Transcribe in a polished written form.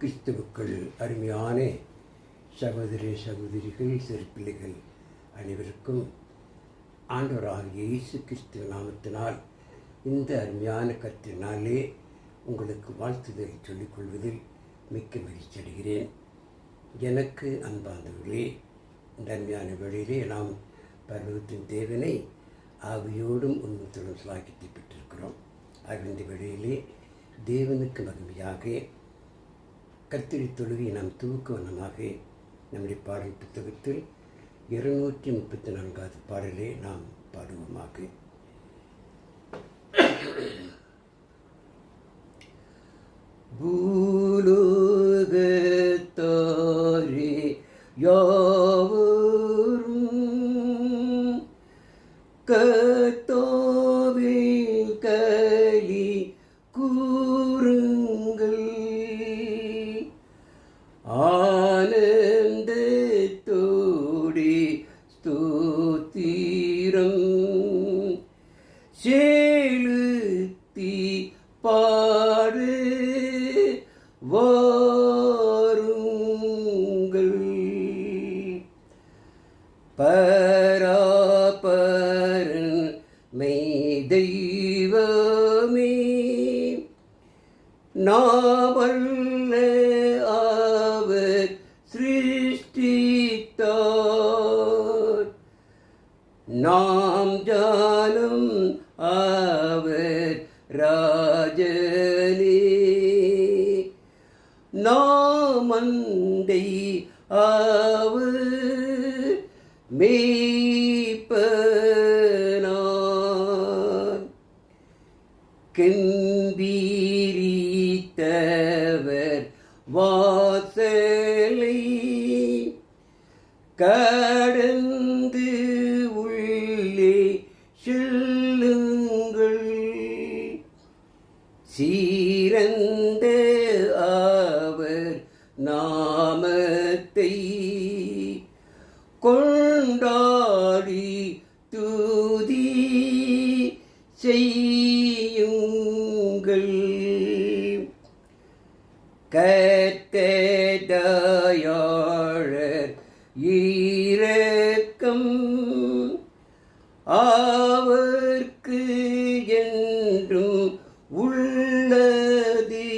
கிறிஸ்துவுக்குள் அருமையான சகோதரிகள் சிறு பிள்ளைகள் அனைவருக்கும் ஆண்டவராகிய இயேசு கிறிஸ்துவ நாமத்தினால் இந்த அருமையான கருத்தினாலே உங்களுக்கு வாழ்த்துதல் சொல்லிக்கொள்வதில் மிக்க மகிழ்ச்சி அடைகிறேன். எனக்கு அன்பார்ந்தவர்களே, இந்த அருமையான வேளையிலே நாம் பரலோகத்தின் தேவனை ஆவியோடும் உண்மையுடன் சாக்கியத்தை பெற்றிருக்கிறோம். இந்த வேளையிலே தேவனுக்கு மகிமையாக கர்த்தரை தொழுகை நாம் துவக்க வண்ணமாக நம்முடைய பாடல் புத்தகத்தில் 234வது பாடலே நாம் பாடுவோமாக. பூலோகத்தாரே யாவரும் கர்த்தாவில் களி கூறுங்கள், ஆனந்தத்தோடே ஸ்தோத்திரம் செலுத்தி பாடு வாருங்கள். பராபரன் மெய் தெய்வமே, நாவல்ல அவர் சிருஷ்டித்தார், நாம் ஜானம் அவர் ராஜனே, நாமந்தை அவர் மேய்ப்பனார், கெம்பீரித்தவர் வாசலை கடந்து உள்ளே செல்லுங்கள், சீரந்த அவர் நாமத்தை கொண்டாடி துதி செய்யுங்கள். கர்த்ததயாளர் இரக்கம் அவர்க்கு என்றும் உள்ளது,